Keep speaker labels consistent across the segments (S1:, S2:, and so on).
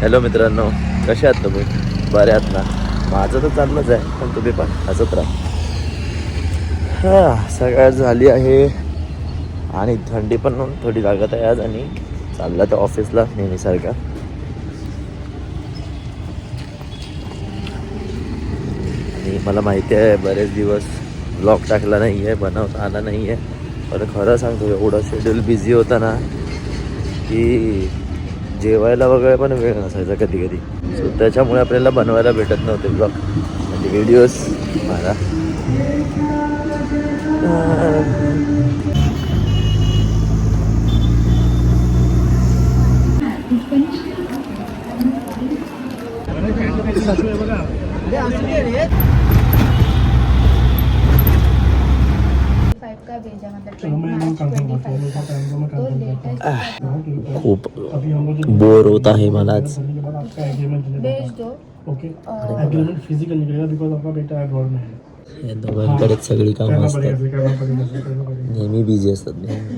S1: Hello मित्रांनो, कसे आहात तुम्ही? बरे आहात ना? माझं तर चाललंच आहे, पण तुम्ही पण हसत राहा. सकाळ झाली आहे आणि थंडी पण थोडी लागत आहे आज. आणि चालला तर ऑफिसला नेहमीसारखा. आणि मला माहिती आहे बरेच दिवस ब्लॉग टाकला नाही आहे, बनवता आला नाही आहे. पण खरं सांगतो, एवढं शेड्यूल बिझी होता ना की जेवायला वगैरे पण वेळ नसायचा कधी कधी. सो त्याच्यामुळे आपल्याला बनवायला भेटत नव्हते ब्लॉग म्हणजे व्हिडिओज मला. खूप बोर होत आहे मला आज. या दोघांकडेच सगळी कामं असतात, नेहमी बिझी असतात नेहमी.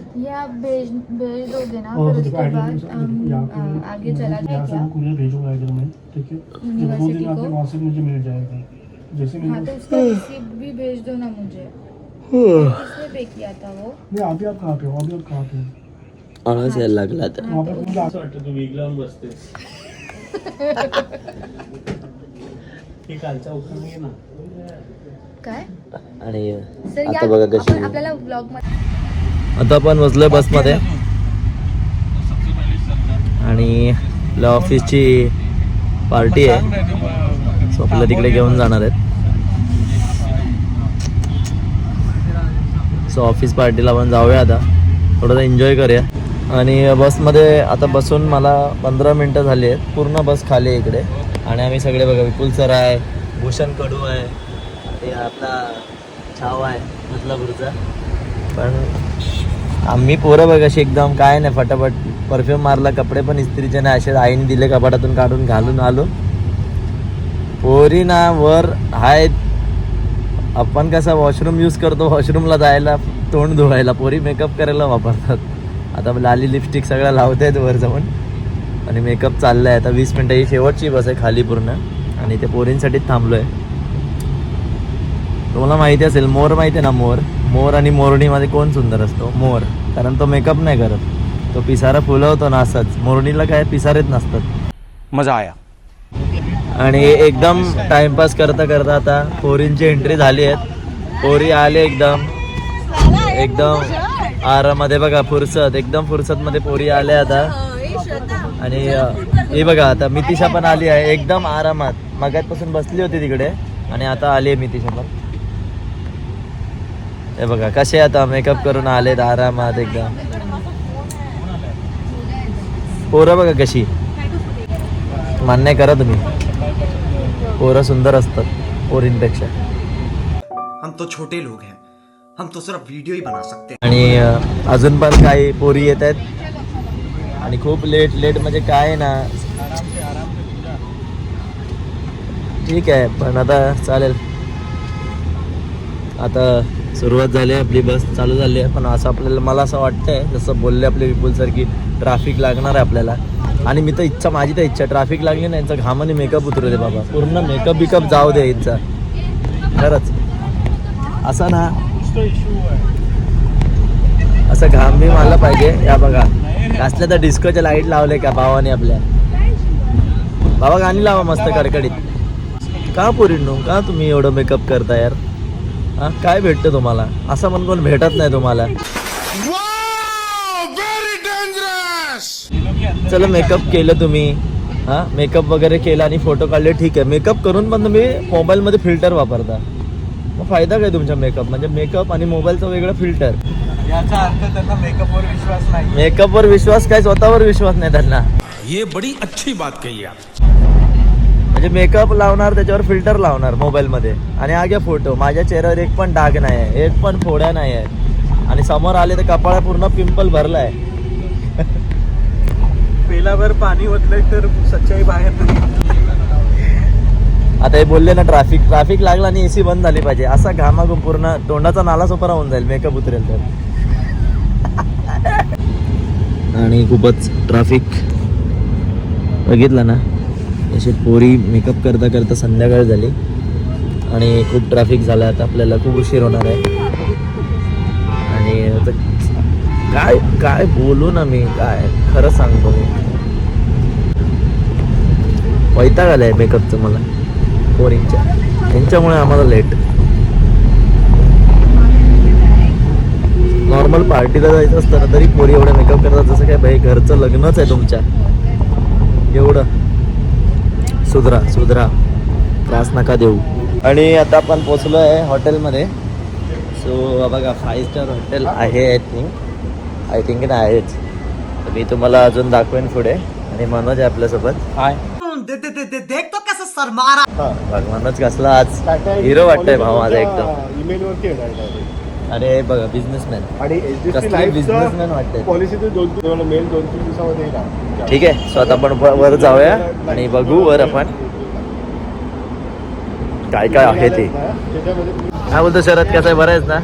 S1: आळस यायला लागला तर.
S2: काय
S1: आणि आता बघा कशी
S2: आपल्याला ब्लॉग मध्ये.
S1: आता आपण बसलोय बसमध्ये आणि आपल्या ऑफिसची पार्टी आहे. सो आपल्याला तिकडे घेऊन जाणार आहेत. सो ऑफिस पार्टीला आपण जाऊया आता, थोडंसं एन्जॉय करूया. आणि बसमध्ये आता बसून मला 15 मिनटं झाली आहेत. पूर्ण बस खाली आहे इकडे. आणि आम्ही सगळे बघा, विपुल सर आहे, भूषण कडू आहे, ते आपला छाव आहे बदलापूरचा. पण आम्ही पोरं बघ अशी एकदम काय नाही, फटाफट परफ्यूम मारला, कपडे पण इस्त्रीचे नाही, असे आईने दिले कपाटातून काढून घालून आलो. पोरी ना वर आहेत. आपण कसा वॉशरूम यूज करतो, वॉशरूमला जायला, तोंड धुवायला, पोरी मेकअप करायला वापरतात. आता लाली लिपस्टिक सगळ्या लावत आहेत वर जाऊन आणि मेकअप चाललाय. आता 20 मिनटं ही शेवटची बस आहे खाली पूर्ण. आणि ते पोरींसाठीच थांबलो आहे. तुम्हाला माहिती असेल, मोर माहिती आहे ना? मोर आणि मोरणीमध्ये कोण सुंदर असतो? मोर. कारण तो मेकअप नाही करत, तो पिसारा फुलवतो ना असंच. मोरणीला काय पिसारेच नसतात.
S3: मजा आया.
S1: आणि एकदम टाइमपास करता करता आता पोरींची एंट्री झाली आहेत. पोरी आले एकदम आरामध्ये बघा, फुरसत, एकदम फुरसतमध्ये पोरी आल्या आता. आणि हे बघा, आता मितिशा पण आली आहे एकदम आरामात. मगातपासून बसली होती तिकडे आणि आता आली आहे मितिशा पण. हे बघा कसे आता मेकअप करून आलेत आरामात एकदम. पोरं बघा कशी, मान्य करा तुम्ही, पोरं सुंदर असतात पोरींपेक्षा.
S3: हम तो छोटे लोग हैं, हम तो सिर्फ वीडियो ही बना सकते हैं.
S1: आणि अजून पण काही पोरी येत आहेत. आणि खूप लेट म्हणजे काय ना, ठीक आहे पण आता चालेल. आता सुरुवात झाली आहे, आपली बस चालू झाली आहे. पण असं आपल्याला, मला असं वाटतंय, जसं बोलले आपले विपुल सर की ट्रॅफिक लागणार आहे आपल्याला. आणि मी तर माझी तर इच्छा ट्रॅफिक लागली ना, यांचा घामाने मेकअप उतरू दे बाबा, पूर्ण मेकअप जाऊ दे यांचा. खरंच असं ना, असं घाम बी मला पाहिजे. या बघा असल्या तर डिस्कोच्या लाईट लावले का भावाने आपल्या. बाबा गाणी लावा मस्त कडकडीत. का पोरींनो, का तुम्ही एवढं मेकअप करता यार? हां, काय भेटतं तुम्हाला? असं पण कोण भेटत नाही तुम्हाला. चला मेकअप केलं तुम्ही, हां मेकअप वगैरे केला आणि फोटो काढले, ठीक आहे. मेकअप करून पण तुम्ही मोबाईलमध्ये फिल्टर वापरता, मग फायदा काय तुमच्या मेकअप? म्हणजे मेकअप आणि मोबाईलचं वेगळं फिल्टर.
S3: याचा अर्थ त्यांना मेकअपवर विश्वास नाही.
S1: मेकअपवर विश्वास काय, स्वतःवर विश्वास नाही त्यांना.
S3: ये बड़ी अच्छी बात कही आप.
S1: म्हणजे मेकअप लावणार, त्याच्यावर फिल्टर लावणार मोबाईलमध्ये, आणि आगे फोटो. माझ्या चेहऱ्यावर एक पण डाग नाही आहे, एक पण फोड्या नाही आहे. आणि समोर आले तर कपाळा पूर्ण पिंपल भरला आहे.
S3: पेलावर पाणी ओतलंय तर सच्चाई बाहेर नाही.
S1: आता हे बोलले ना, ट्रॅफिक लागला आणि एसी बंद झाली पाहिजे. असा घामाघूम पूर्ण तोंडाचा नाला सोपरा होऊन जाईल मेकअप उतरेल तर. आणि खूपच ट्रॅफिक बघितलं ना, अशी पोरी मेकअप करता करता संध्याकाळ झाली आणि खूप ट्रॅफिक झालं. आता आपल्याला खूप उशीर होणार आहे. आणि आता काय काय बोलू ना मी, काय खरं सांगतो मी, वैताग आलाय मेकअपचं मला पोरींच्या. यांच्यामुळे आम्हाला लेट. नॉर्मल पार्टीला जायचं असतं ना तरी पोरी एवढं मेकअप करतात जसं काय भाई घरचं लग्नच आहे तुमच्या. एवढं सुधरा सुधरा, त्रास नका देऊ. आणि आता आपण पोचलो आहे हॉटेलमध्ये. सो बघा 5 स्टार हॉटेल आहे आय थिंक ना आहेच. तर मी तुम्हाला अजून दाखवेन पुढे. आणि मनोज आहे आपल्यासोबत. हाय.
S3: देख तो कैसे सर मारा.
S1: बघ मनोज कसला आज हिरो वाटतंय भाऊ माझा एकदम.
S2: ईमेल वरती
S1: अरे बघा बिझनेसमॅन
S2: आणि
S1: बिझनेसमॅन वाटतंय.
S2: पॉलिसी मेल 2-3 दिवसामध्ये येईल.
S1: ठीक आहे. सो आता आपण वर जाऊया आणि बघू वर आपण काय काय आहे ते. काय बोलतो शरद, कसं आहे? बरं आहेस ना?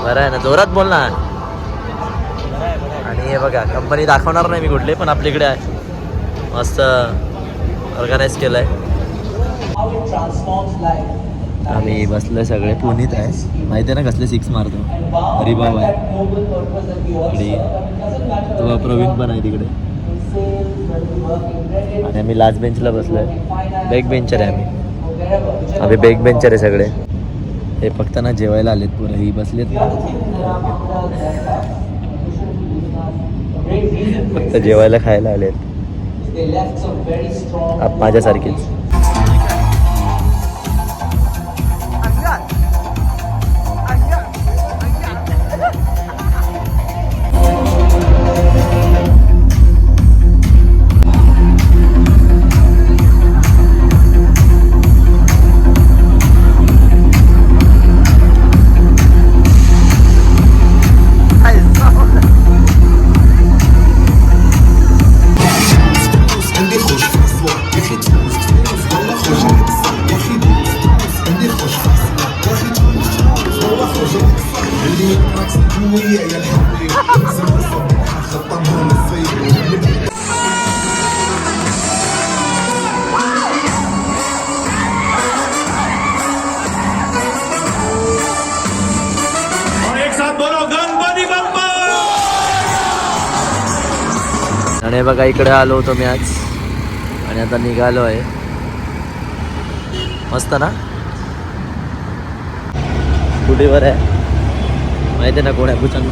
S1: बरं आहे ना, जोरात बोल ना. आणि हे बघा कंपनी दाखवणार नाही मी कुठले, पण आपल्याकडे आहे मस्त ऑर्गनाईज केलंय. आम्ही बसलोय सगळे. पुनीत आहे माहिती आहे ना, कसले 6 मारतो. हरिभाऊ आहे इकडे, तो प्रवीण पण आहे तिकडे. आणि आम्ही लास्ट बेंचला बसलोय. बॅक बेंचर आहे आम्ही बॅक बेंचर आहे सगळे. हे फक्त ना जेवायला आलेत पुरं, ही बसलेत फक्त जेवायला खायला आलेत. माझ्यासारखीच. आणि बघा इकडे आलो होतो मी आज आणि आता निघालो आहे. मस्त ना. कुठेवर आहे माहिती आहे ना, कोण आहे पुचंद.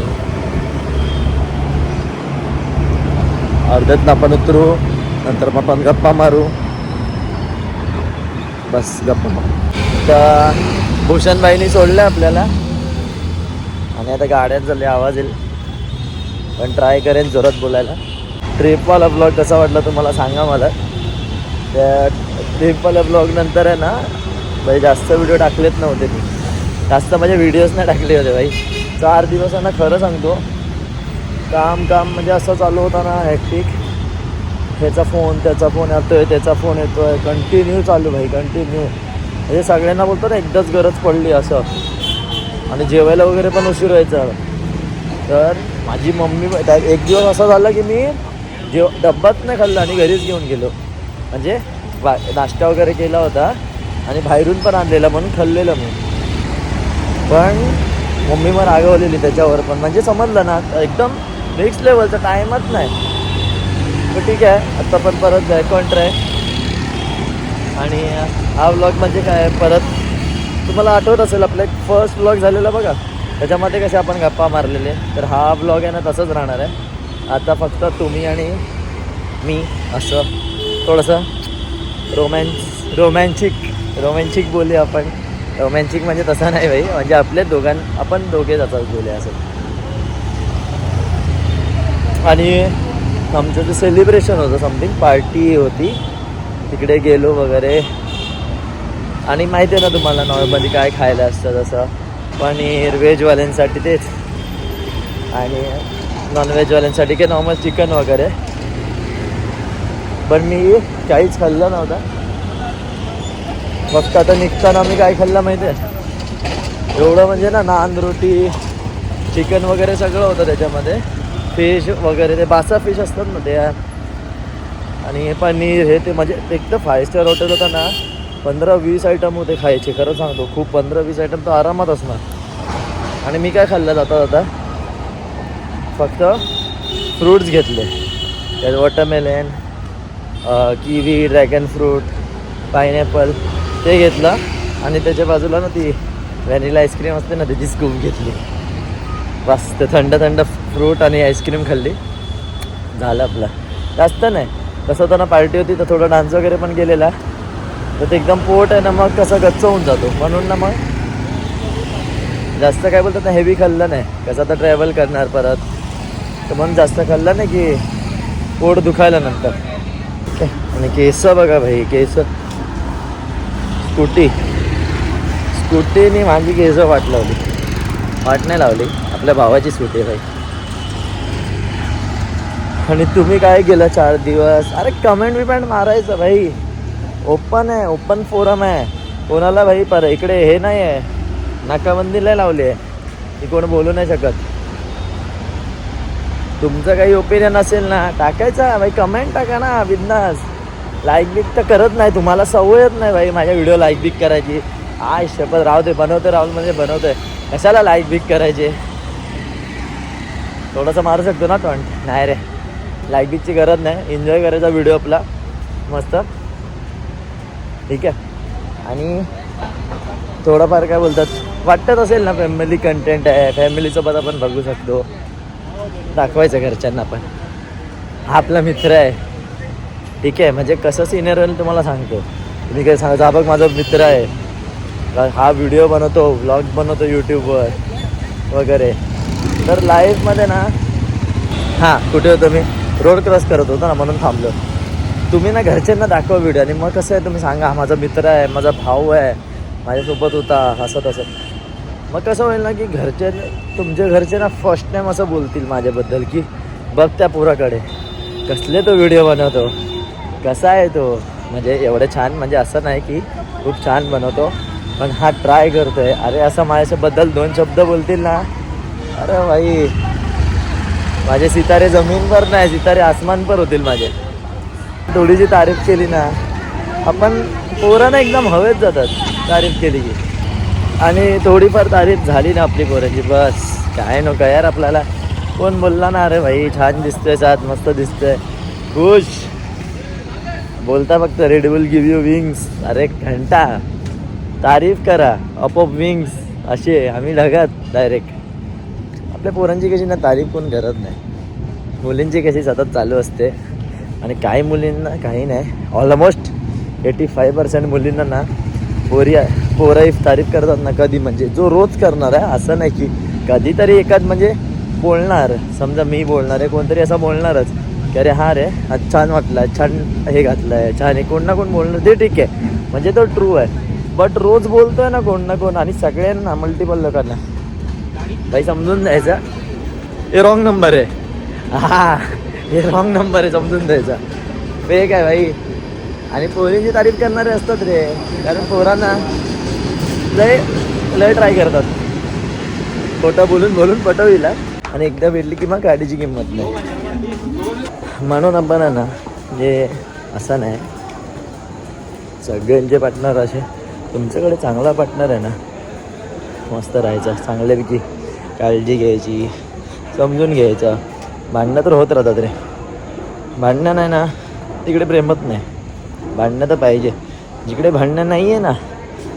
S1: अर्ध्यात आपण उतरू, नंतर मग आपण गप्पा मारू. बस गप्पा मारू. तर भूषणबाईंनी सोडलं आपल्याला आणि आता गाड्यात झाले, आवाज येईल पण ट्राय करेन जोरात बोलायला. ट्रिपवाला ब्लॉग कसा वाटला तुम्हाला सांगा मला. त्या ट्रिपवाल्या ब्लॉग नंतर आहे ना भाई जास्त व्हिडिओ टाकलेत नव्हते मी. जास्त माझे व्हिडिओज नाही टाकले होते भाई. 4 दिवस आहे ना, खरं सांगतो काम म्हणजे असं चालू होता ना हॅक्टिक. ह्याचा फोन त्याचा फोन येतोय, त्याचा फोन येतोय, कंटिन्यू चालू भाई, कंटिन्यू. म्हणजे सगळ्यांना बोलतो ना एकदाच गरज पडली असं. आणि जेवायला वगैरे पण उशीर व्हायचा. तर माझी मम्मी एक दिवस असं झालं की मी डब्बाच नाही खाल्ला आणि घरीच घेऊन गेलो. म्हणजे नाश्ता वगैरे केला होता आणि बाहेरून पण आणलेला म्हणून खाल्लेलं मी. पण मम्मी मग रागवलेली त्याच्यावर पण. म्हणजे समजलं ना एकदम नेक्स्ट लेवलचा टाईमच नाही. तर ठीक आहे, आता पण परत बॅक ऑन ट्रॅक. आणि हा व्लॉग म्हणजे काय, परत तुम्हाला आठवत असेल आपला एक फर्स्ट व्लॉग झालेला बघा, त्याच्यामध्ये कसे आपण गप्पा मारलेले. तर हा व्लॉग आहे ना तसंच राहणार आहे. आता फक्त तुम्ही आणि मी असं थोडंसं रोमॅन्टिक बोलूया आपण. रोमॅन्टिक म्हणजे तसं नाही भाई, म्हणजे आपण दोघे जातात बोलूया असं. आणि आमचं जे सेलिब्रेशन होतं, समथिंग पार्टी होती, तिकडे गेलो वगैरे. आणि माहिती आहे ना तुम्हाला नॉर्मली काय खायला असतं, जसं पनीर व्हेजवाल्यांसाठी तेच आणि नॉनव्हेजवाल्यांसाठी की नॉर्मल चिकन वगैरे. पण मी काहीच खाल्लं नव्हतं. फक्त आता निघताना मी काय खाल्लं माहिती आहे, एवढं म्हणजे ना नान रोटी चिकन वगैरे सगळं होतं त्याच्यामध्ये. फिश वगैरे ते बासा फिश असतात ना ते, आणि पनीर हे ते म्हणजे एकदम 5 स्टार हॉटेल होतं ना. 15-20 आयटम होते खायचे, खरं सांगतो. खूप 15-20 आयटम तर आरामात असणार. आणि मी काय खाल्लं जाता फक्त फ्रूट्स घेतले. त्यात watermelon, kiwi, dragon fruit, pineapple ते घेतलं. आणि त्याच्या बाजूला ना ती व्हॅनिला आईस्क्रीम असते ना, त्याची स्कूप घेतली. बस ते थंड थंड फ्रूट आणि आईस्क्रीम खाल्ली, झालं आपलं. जास्त नाही. कसं होतं ना, पार्टी होती तर थोडं डान्स वगैरे पण केलेला. तर ते एकदम पोट आहे ना, मग कसं गच्च होऊन जातो. म्हणून ना मग जास्त काय बोलतात ना, हेवी खाल्लं नाही. कसं आता ट्रॅव्हल करणार परत, तर म्हणून जास्त खाल्लं नाही की पोट दुखायला नंतर. आणि केस बघा भाई, केस स्कूटीने माझी केस वाट नाही लावली. आपल्या भावाची स्कूटी आहे भाई. आणि तुम्ही काय केलं 4 दिवस? अरे कमेंट मारायचं भाई. ओपन आहे, ओपन फोरम आहे. कोणाला भाई इकडे हे नाही आहे, नाकाबंदी नाही लावली आहे की कोण बोलू नाही शकत. तुमचं काही ओपिनियन असेल ना, टाकायचा भाई. कमेंट टाका ना बिंदास. लाईक बिक तर करत नाही. तुम्हाला सवयच नाही भाई माझ्या व्हिडिओ लाईक बिक करायची. शपथ राहू दे, बनवते राहुल म्हणजे बनवतोय, कशाला लाईक बिक करायचे. थोडंसं मारू शकतो ना टॉन्ट. नाही रे, लाईक बिकची गरज नाही. एन्जॉय करायचा व्हिडिओ आपला मस्त, ठीक आहे. आणि थोडंफार काय बोलतात, वाटत असेल ना फॅमिली कंटेंट आहे, फॅमिलीसोबत आपण बघू शकतो, दाखवायचं घरच्यांना पण. हा आपला मित्र आहे, ठीक आहे. म्हणजे कसं सिनियर होईल तुम्हाला सांगतो. तुम्ही काय सांगा, हा बघ माझा मित्र आहे, हा व्हिडिओ बनवतो, व्लॉग बनवतो यूट्यूबवर वगैरे. तर लाईफमध्ये ना, हां कुठे होतो मी, रोड क्रॉस करत होतो ना म्हणून थांबलो. तुम्ही ना घरच्यांना दाखवा व्हिडिओ. आणि मग कसं आहे तुम्ही सांगा, माझा मित्र आहे, माझा भाऊ आहे, माझ्यासोबत होता, असं तसं. मग कसं होईल ना की तुमचे घरचे ना फर्स्ट टाईम असं बोलतील माझ्याबद्दल की बघ त्या पोराकडे, कसले तो व्हिडिओ बनवतो, कसा आहे तो. म्हणजे एवढं छान, म्हणजे असं नाही की खूप छान बनवतो, पण हा ट्राय करतो आहे. अरे असं माझ्याबद्दल 2 शब्द बोलतील ना, अरे भाई माझे सितारे जमीन पर नाही, सितारे आसमान पर होतील माझे. थोडीशी तारीफ केली ना आपण, पोरांना एकदम हवेत जातात तारीफ केली की. आणि थोडीफार तारीफ झाली ना आपली पोराची, बस काय नको यार आपल्याला. कोण बोलला ना, अरे भाई छान दिसतोय, सात मस्त दिसतोय, खुश बोलता फक्त red boule give you wings. अरे घंटा तारीफ करा, अप विंग्स. असे आम्ही ढगात डायरेक्ट. आपल्या पोरांची कशी ना तारीफ कोण करत नाही, मुलींची कशी सतत चालू असते. आणि काही मुलींना काही नाही, ऑलमोस्ट 85% मुलींना ना पोरं तारीफ करतात ना कधी, म्हणजे जो रोज करणार आहे असं नाही की कधीतरी एखाद म्हणजे बोलणार. समजा मी बोलणार आहे, कोणतरी असं बोलणारच की अरे हा रे आज छान वाटलं, छान हे घातलं आहे, छान आहे, कोण ना कोण बोलणार, ते ठीक आहे, म्हणजे तो ट्रू आहे. बट रोज बोलतोय ना कोण ना कोण, आणि सगळ्यांना मल्टिपल लोकांना काही समजून द्यायचा हे रॉंग नंबर आहे. हा हे रॉंग नंबर आहे, समजून द्यायचा. फेक आहे भाई. आणि पोरींची तारीफ करणारे असतात रे, कारण पोरांना लय ट्राय करतात खोटं बोलून पटविला, आणि एकदा भेटली की मग गाडीची किंमत नाही. म्हणून आपण आहे ना, जे असं नाही सगळ्यांचे पार्टनर असे, तुमच्याकडे चांगला पार्टनर आहे ना, मस्त राहायचं, चांगल्यापैकी काळजी घ्यायची, समजून घ्यायचं. भांडणं तर होत राहतात रे, भांडणं नाही ना तिकडे प्रेमच नाही. भांडणं तर पाहिजे. जिकडे भांडणं नाही आहे ना,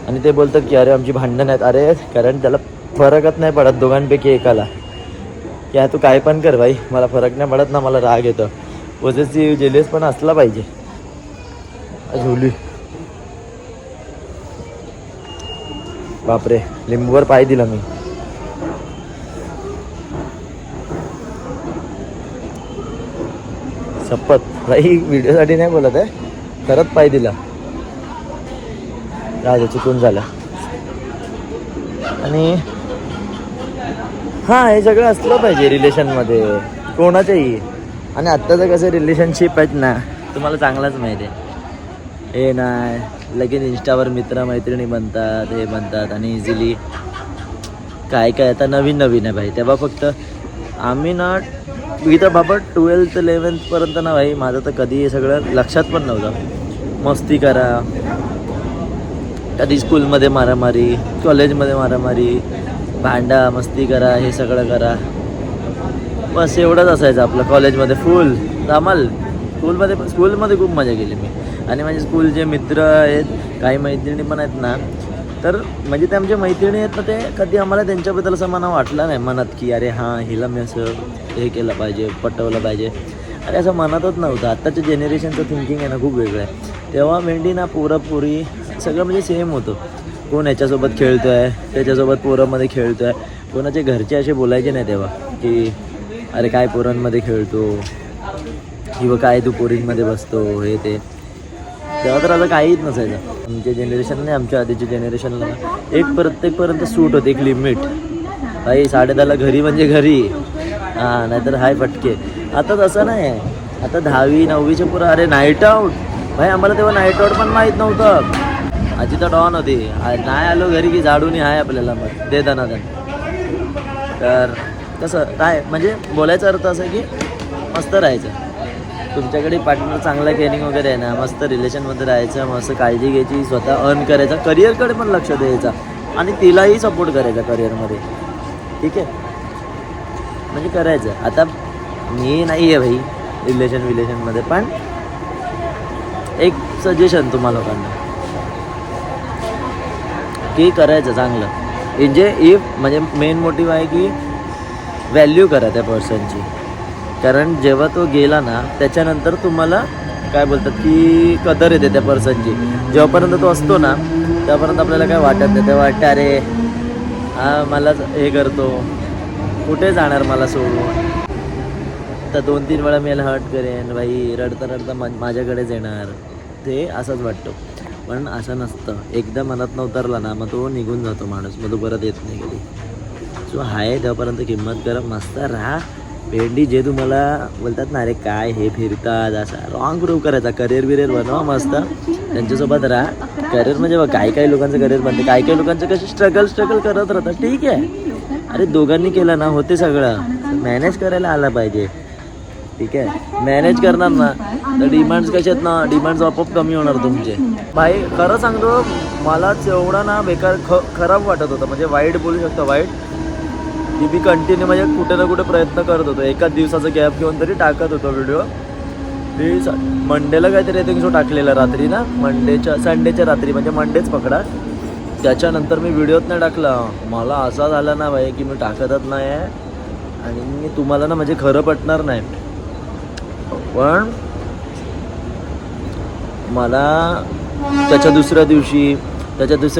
S1: आणि ते बोलतात की अरे आमची भांडणं नाहीत, अरे कारण त्याला फरकच नाही पडत दोघांपैकी एकाला, की तू काय पण कर भाई, मला फरक नाही पडत ना, मला राग येतं. पॉझिटिव्ह जेलियस पण असला पाहिजे. झोली बापरे, लिंबूवर पाय दिला मी. शपथ भाई, व्हिडिओसाठी नाही बोलत आहे, खरंच पाय दिला. राजा चुकून झाला. आणि हां, हे सगळं असलं पाहिजे रिलेशनमध्ये कोणाच्याही. आणि आत्ताचं कसं रिलेशनशिप आहेत ना, तुम्हाला चांगलाच माहिती आहे. हे नाही लगेच इंस्टावर मित्रमैत्रिणी बनतात, हे बनतात, आणि इझिली काय आता नवीन आहे भाई. तेव्हा फक्त आम्ही ना इथं बाबा 12th 11th पर्यंत ना भाई माझं तर कधी हे सगळं लक्षात पण नव्हतं. मस्ती करा, कधी स्कूलमध्ये मारामारी, कॉलेजमध्ये मारामारी, भांडा मस्ती करा, हे सगळं करा, बस एवढंच असायचं आपलं. कॉलेजमध्ये फुल धमाल. स्कूलमध्ये खूप मजा केली मी. आणि माझे स्कूलचे मित्र आहेत, काही मैत्रिणी पण आहेत ना, तर म्हणजे ते आमच्या मैत्रिणी आहेत ना, ते कधी आम्हाला त्यांच्याबद्दल असं मना वाटलं नाही मनात की अरे हां हिला मी असं हे केलं पाहिजे, पटवलं पाहिजे. अरे असं मनातच नव्हतं. आत्ताच्या जनरेशनचं थिंकिंग आहे ना खूप वेगळं आहे. तेव्हा मेंढी ना पोरं सगळं म्हणजे सेम होतं. कोण याच्यासोबत खेळतो आहे, त्याच्यासोबत पोरांमध्ये खेळतो आहे. कोणाचे घरचे असे बोलायचे नाही तेव्हा की अरे काय पोरांमध्ये खेळतो किंवा काय तू पोरींमध्ये बसतो, हे ते. तेव्हा तर असं काहीच नसायचं. आमच्या जनरेशनने, आमच्या आधीच्या जनरेशनला एक प्रत्येकपर्यंत सूट होते, एक लिमिट. भाई 10:30ला घरी म्हणजे घरी, हां, नाहीतर हाय फटके. आता तसं नाही आहे. आता 10वी 9वीचे पुरं अरे नाईट आऊट. भाई आम्हाला तेव्हा नाईट आऊट पण माहीत नव्हतं. आजी तर डॉन होती. नाही आलो घरी की झाडून आहे आपल्याला मग दे दनादन. तर कसं काय म्हणजे बोलायचा अर्थ असं की मस्त राहायचं. तुमच्याकडे पार्टनर चांगला केअरिंग वगैरे आहे ना, मस्त रिलेशनमध्ये राहायचं, मस्त काळजी घ्यायची, स्वतः अर्न करायचा, करिअरकडे पण लक्ष द्यायचा आणि तिलाही सपोर्ट करायचा करिअरमध्ये. ठीक आहे, म्हणजे करायचं. आता मी नाही आहे भाई रिलेशनमध्ये, पण एक सजेशन तुम्हा लोकांना की करायचं चांगलं. म्हणजे मेन मोटिव्ह आहे की व्हॅल्यू करा त्या पर्सनची. कारण जेव्हा तो गेला ना त्याच्यानंतर तुम्हाला काय बोलतात की कदर येते त्या पर्सनची. जेव्हापर्यंत तो असतो ना तेव्हापर्यंत आपल्याला काय वाटत नाही. तेव्हा वाटतं अरे हा मला हे करतो, कुठे जाणार मला सोडून. तर 2-3 वेळा मी याला हर्ट करेन, बाई रडता माझ्याकडेच येणार, ते असंच वाटतं. पण असं नसतं. एकदा मनात उतरला ना मग तो निघून जातो माणूस, मग तो परत येत नाही कधी. सो आहे तेव्हापर्यंत किंमत करा, मस्त राहा. भेंडी जे तुम्हाला बोलतात ना अरे काय हे फिरतात असं रॉंग प्रूव्ह करायचा. करिअर बनवा मस्त, त्यांच्यासोबत राहा. करिअर म्हणजे बघ काही लोकांचं करिअर बनते, काही लोकांचं कसे स्ट्रगल करत राहतात. ठीक आहे, अरे दोघांनी केलं ना होते सगळं. मॅनेज करायला आला पाहिजे. ठीक आहे, मॅनेज करणार ना तर डिमांड्स कसे आहेत ना, डिमांड्स आपोआप कमी होणार तुमचे. भाई खरं सांगतो मलाच एवढा ना बेकार खराब वाटत होतं, म्हणजे वाईट बोलू शकतो, वाईट की मी कंटिन्यू म्हणजे कुठे ना कुठे प्रयत्न करत होतो. एकाच दिवसाचा गॅप घेऊन तरी टाकत होतो व्हिडिओ. मी मंडेला काहीतरी आय थिंक टाकलेला रात्री ना, संडेच्या रात्री, म्हणजे मंडेच पकडा. त्याच्यानंतर मी व्हिडिओच नाही टाकला. मला असा झाला ना भाई की मी टाकतच नाही आहे. आणि मी तुम्हाला ना म्हणजे खरं पटणार नाही, पण मला त्याच्या दुसऱ्या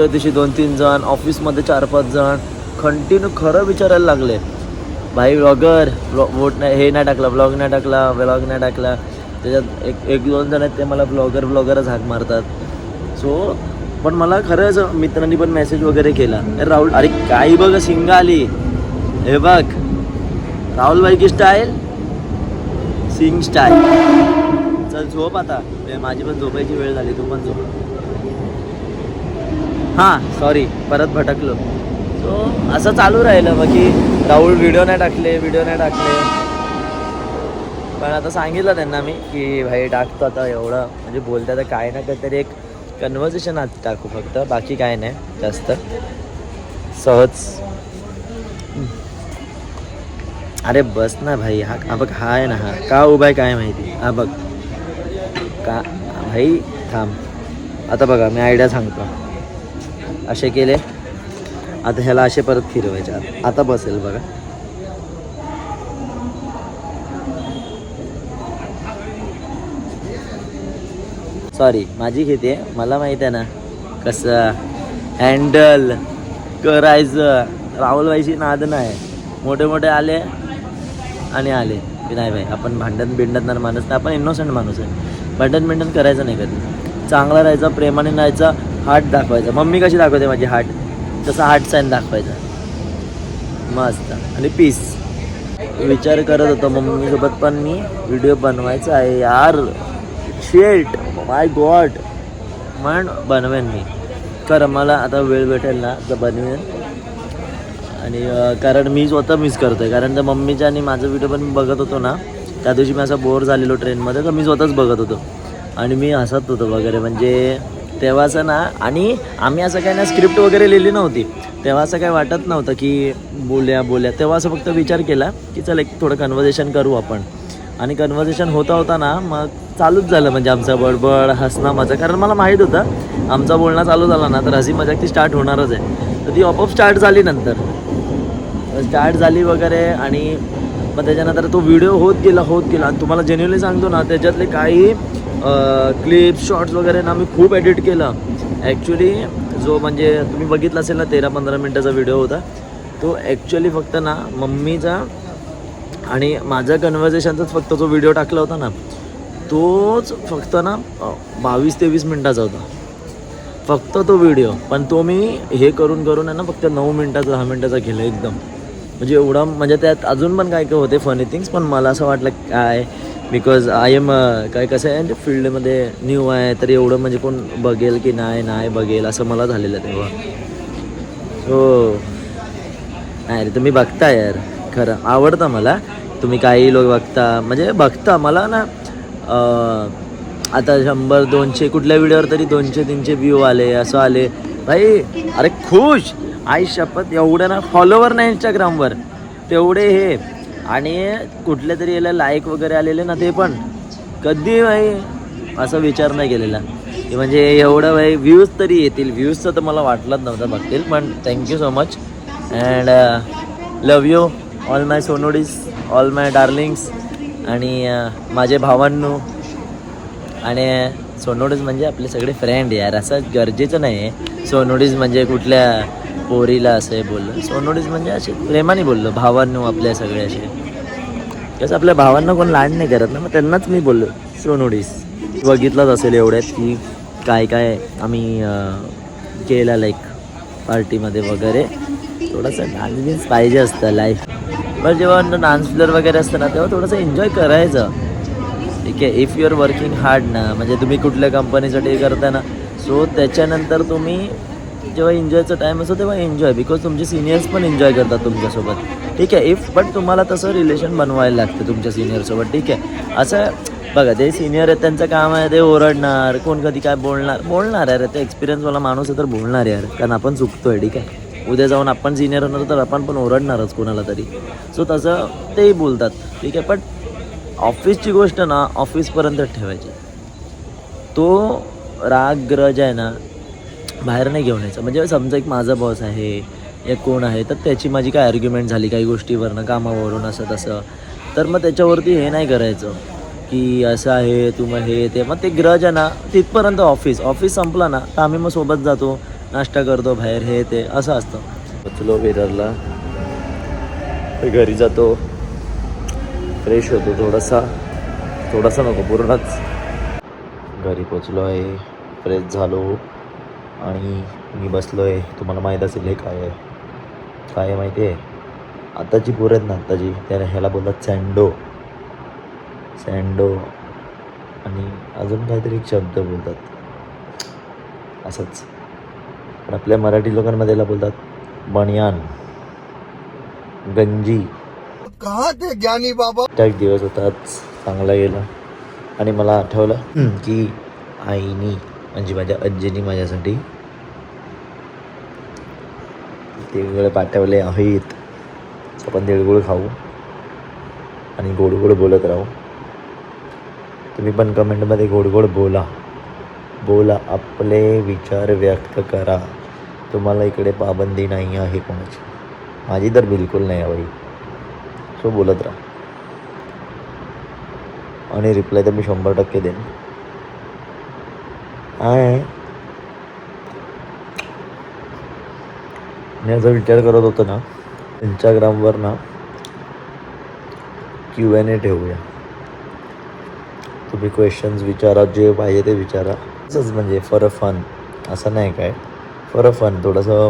S1: दिवशी 2-3 जण, ऑफिसमध्ये 4-5 जण कंटिन्यू खरं विचारायला लागले. भाई व्लॉगर व्लॉग नाही टाकला. त्याच्यात एक 2 जण आहेत ते मला ब्लॉगरच हाक मारतात. सो पण मला खरंच मित्रांनी पण मेसेज वगैरे केला, अरे राहुल अरे काही बघ सिंग आली, हे बघ राहुल भाई की स्टाईल, सिंग स्टाईल. चल झोप आता, माझी पण झोपायची वेळ झाली, तू पण झोप. हां सॉरी परत भटकलो. सो असं चालू राहिलं मग की राहुल व्हिडिओ नाही टाकले. पण आता सांगितलं त्यांना मी की भाई टाकतो आता, एवढं म्हणजे बोलता तर काय ना काहीतरी एक कन्व्हर्सेशन आज टाकू फक्त, बाकी काय नाही जास्त सहज. अरे बस ना भाई, हा बघ हा आहे ना, हा का उभा आहे काय माहिती. हा बघ का भाई थांब. आता बघा मी आयडिया सांगतो. असे केले, आता ह्याला असे परत फिरवायचे. आता बसेल बघा. सॉरी माझी खेती आहे, मला माहीत आहे ना कसं हँडल करायचं. राहुलबाईची नाद नाही. मोठे आले की नाही भाई आपण भांडण माणूस नाही, आपण इनोसंट माणूस आहे. भांडण करायचं नाही कधी. चांगला राहायचा, प्रेमाने राहायचा, हार्ट दाखवायचा. मम्मी कशी दाखवते माझी हार्ट, तसा हार्ट साईन दाखवायचा मस्त. आणि पीस. विचार करत होतो मम्मीसोबत पण मी व्हिडिओ बनवायचा आहे यार. शेट माय गॉड, पण बनवेन मी. खरं मला आता वेळ भेटेल ना तर बनवेन. आणि कारण मी स्वतः मिस करतो आहे, कारण त्या मम्मीच्या आणि माझं व्हिडिओ पण मी बघत होतो ना, त्या दिवशी मी असं बोर झालेलो ट्रेनमध्ये, तर मी स्वतःच बघत होतो आणि मी हसत होतो वगैरे. म्हणजे तेव्हाचं ना, आणि आम्ही असं काय ना स्क्रिप्ट वगैरे लिहिली नव्हती तेव्हा, असं काय वाटत नव्हतं की बोल्या. तेव्हा असं फक्त विचार केला की चल एक थोडं कन्व्हर्सेशन करू आपण. आणि कन्व्हर्सेशन होता ना मग चालूच झालं म्हणजे आमचं बडबड हसणं मजा. कारण मला माहीत होतं आमचा बोलणं चालू झाला ना तर हसी मजाक ती स्टार्ट होणारच आहे. तर ती आपोआप स्टार्ट झाली, नंतर स्टार्ट झाली वगैरे. आणि मग त्याच्यानंतर तो व्हिडिओ होत गेला आणि तुम्हाला जेन्युअनली सांगतो ना, त्याच्यातले काही क्लिप्स शॉर्ट्स वगैरे ना मी खूप एडिट केलं ॲक्च्युली. जो म्हणजे तुम्ही बघितला असेल ना 13-15 मिनटाचा व्हिडिओ होता तो, ॲक्च्युली फक्त ना मम्मीचा आणि माझा कन्व्हर्सेशनचाच फक्त जो व्हिडिओ टाकला होता ना, तोच फक्त ना 22-23 मिनटाचा होता फक्त तो व्हिडिओ. पण तो मी हे करून आहे ना फक्त 9 मिनटाचा 10 मिनटाचा केलं एकदम. म्हणजे एवढा म्हणजे त्यात अजून पण काय होते फनी थिंग्स, पण मला असं वाटलं काय बिकॉज आय एम काय कसं आहे म्हणजे फील्डमध्ये न्यू आहे, तर एवढं म्हणजे कोण बघेल की नाही बघेल असं मला झालेलं तेव्हा. सो नाही रे, तुम्ही बघता यार, खरं आवडतं मला. तुम्ही काही लोक बघता मला ना. आता 100-200 कुठल्या व्हिडिओवर तरी 200-300 व्ह्यू आले, असं आले भाई. अरे खुश आई शपथ, एवढं ना फॉलोवर नाही इंस्टाग्रामवर तेवढे हे. आणि कुठल्या तरी याला लाईक वगैरे आलेले ना, ते पण कधी भाई असा विचार नाही केलेला की म्हणजे एवढं भाई व्ह्यूज तरी येतील. व्ह्यूजचं तर मला वाटलंच नव्हतं बघतील. पण thank you so much and love you all my सोनोडीज, ऑल माय डार्लिंग्स आणि माझे भावांनो. आणि सोनोडीज म्हणजे आपले सगळे फ्रेंड यार, असं गरजेचं नाही आहे सोनोडीज म्हणजे कुठल्या पोरीला असं बोललं. सोनोडीज म्हणजे असे प्रेमाने बोललो, भावांनो आपल्या सगळे असे. कसं आपल्या भावांना कोण लाड नाही करत ना, मग त्यांनाच मी बोललो सोनोडीज. बघितलंच असेल एवढ्यात की काय आम्ही केलं लाईक पार्टीमध्ये वगैरे. थोडंसं डान्स पाहिजे असतं लाईफ. पण जेव्हा डान्स फ्लोअर वगैरे असतं ना तेव्हा थोडंसं एन्जॉय करायचं. ठीक आहे, if you are working hard ना, म्हणजे तुम्ही कुठल्या कंपनीसाठी करता ना, सो त्याच्यानंतर तुम्ही जेव्हा एन्जॉयचा टाईम असतो तेव्हा एन्जॉय, बिकॉज तुमचे सिनियर्स पण एन्जॉय करतात तुमच्यासोबत. ठीक आहे, बट तुम्हाला तसं रिलेशन बनवायला लागतं तुमच्या सिनियरसोबत. ठीक आहे, असं बघा ते सिनियर आहेत त्यांचं काम आहे ते ओरडणार, कोण कधी काय बोलणार यार. ते एक्सपिरियन्सवाला माणूस आहे तर बोलणार यार, कारण आपण चुकतोय. ठीक आहे, उद्या जाऊन आपण सिनियर होणार तर आपण पण ओरडणारच कोणाला तरी. सो तसं तेही बोलतात. ठीक आहे, पण ऑफिसची गोष्ट ना ऑफिसपर्यंत ठेवायची. तो राग ग्रज आहे ना बाहेर नाही घेऊन यायचा. म्हणजे समजा एक माझा बॉस आहे या कोण आहे, तर त्याची माझी काय आर्ग्युमेंट झाली काही गोष्टीवरनं, कामावरून असं तसं, तर मग त्याच्यावरती हे नाही करायचं की असं आहे तू मग हे ते. मग ते ग्रज आहे ना तिथपर्यंत. ऑफिस संपला ना तर आम्ही मग सोबत जातो, नाश्ता करतो बाहेर, हे ते असं असतं. पोचलो विरारला, घरी जातो, फ्रेश होतो थोडासा नको पूर्णच. घरी पोचलो आहे, फ्रेश झालो आणि मी बसलो आहे. तुम्हाला माहीत असेल हे काय आहे माहिती आहे? आताची पोरं आहेत ना, आताची त्या ह्याला बोलतात सँडो आणि अजून काहीतरी एक शब्द बोलतात असंच. पण आपल्या मराठी लोकांमध्ये याला बोलतात बनियान, गंजी.
S2: कहाँ थे ज्ञानी बाबा?
S1: एक दिवस होताच चांगला गेला. आणि मला आठवलं की आईनी म्हणजे माझ्या आजीनी माझ्यासाठी तिळगुळ पाठवले आहेत. आपण तिळगुळ खाऊ आणि गोड बोलत राहू. तुम्ही पण कमेंटमध्ये गोड बोला, आपले विचार व्यक्त करा. तुम्हाला इकडे पाबंदी नाही आहे कोणाची, माझी तर बिलकुल नाही आहे बाई. सो बोलत राहा आणि रिप्लाय तर मी 100% देईन. मी असा विचार करत होतो ना, इंस्टाग्रामवर ना Q&A ठेवूया. तुम्ही क्वेश्चन्स विचारा, जे पाहिजे ते विचारा. असंच म्हणजे फॉर अ फन, असं नाही काय, फॉर अ फन, थोडंसं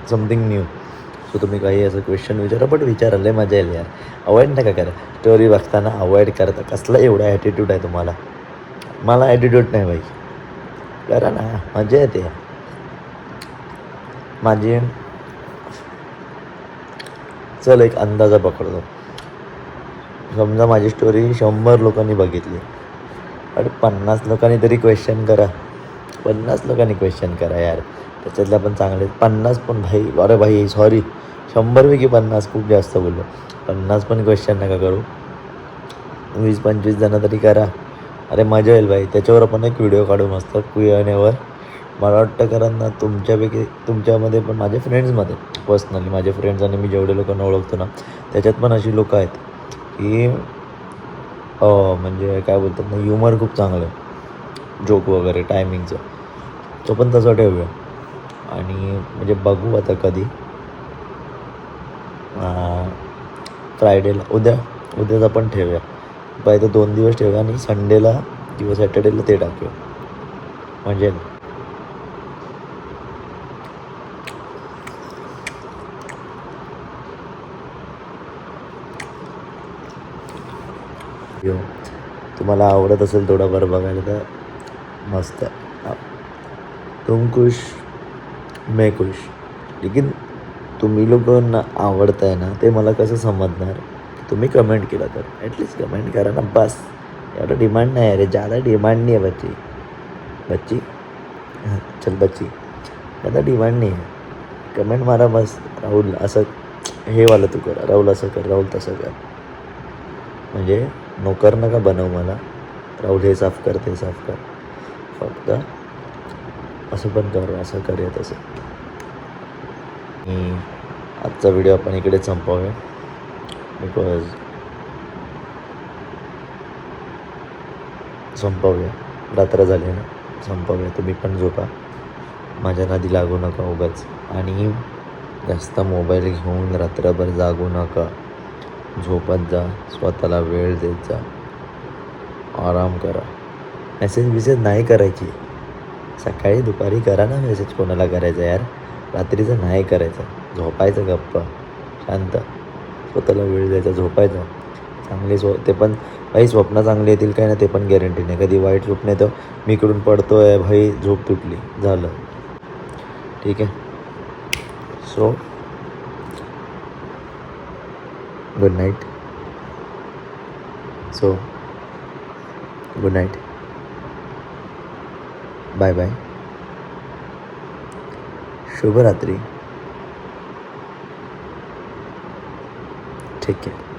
S1: समथिंग न्यू. सो तुम्ही काही असं क्वेश्चन विचारा, बट विचारायला मजा येईल यार. अवॉइड नका करा. स्टोरी बघताना अवॉइड करता. कसला एवढा ॲटिट्यूड आहे तुम्हाला? मला ॲटिट्यूड नाही बाई, करा ना, मजा येते. माझी चल एक अंदाजा पकडतो. समजा माझी स्टोरी 100 लोकांनी बघितली, आणि 50 लोकांनी तरी क्वेश्चन करा. 50 लोकांनी क्वेश्चन करा यार. त्याच्यातले आपण चांगले 50 पण भाई, अरे भाई सॉरी, 100पैकी 50 खूप जास्त बोललो. 50 पण क्वेश्चन नका करू. 20-25 जणं तरी करा. अरे मजा येईल भाई. त्याच्यावर आपण एक व्हिडिओ काढू मस्त Q&Aवर. मला वाटतं कारण ना तुमच्यापैकी, तुमच्यामध्ये पण, माझ्या फ्रेंड्समध्ये पर्सनली माझे फ्रेंड्स आणि मी जेवढे लोकांना ओळखतो ना, त्याच्यात पण अशी लोकं आहेत की म्हणजे काय बोलतात ना, ह्युमर खूप चांगलं आहे, जोक वगैरे टायमिंगचं. तो पण तसं ठेवूया. आणि म्हणजे बघू आता कधी, फ्रायडेला, उद्याच आपण ठेवूया. पाहिजे 2 दिवस ठेवूया आणि संडेला किंवा सॅटर्डेला ते टाकूया. म्हणजे तुम्हाला आवडत असेल थोडाफार बघायला तर मस्त आहे. तुम खुश मैं खुश. लेकिन तुम्ही लोकांना आवडत आहे ना, ते मला कसं समजणार? तुम्ही कमेंट केला तर ॲटलिस्ट कमेंट करा ना, बस. एवढं डिमांड नाही आहे रे, जादा डिमांड नाही आहे बच्ची. चल बच्ची, जादा डिमांड नाही आहे. कमेंट मारा बस. राहुल असं हे वालं तू कर, राहुल असं कर, राहुल तसं कर. म्हणजे नोकर नका बनव मला, राहुल हे साफ कर, ते साफ कर. फक्त असं पण कर, असं करूया तसं. आजचा व्हिडिओ आपण इकडेच संपवूया. बिकॉज संपवूया, रात्र झाली ना, संपवूया. तुम्ही पण झोपा, माझ्या नादी लागू नका उगाच. आणि जास्त मोबाईल घेऊन रात्रभर जागू नका. झोपत जा, स्वतःला वेळ देत जा, आराम करा. मेसेज नाही करायची. सकाळी दुपारी करा ना मेसेज, कोणाला करायचं यार. रात्रीचं नाही करायचं. झोपायचं गप्प शांत, स्वतःला वेळ द्यायचा, झोपायचं. चांगली ते पण भाई, स्वप्न चांगली येतील काय ना, ते पण गॅरंटी नाही. कधी वाईट स्वप्न येतं, मी इकडून पडतो आहे भाई, झोप तुटली, झालं. ठीक आहे. So good night. Good night. Bye bye. शुभरात्री. ठीक आहे.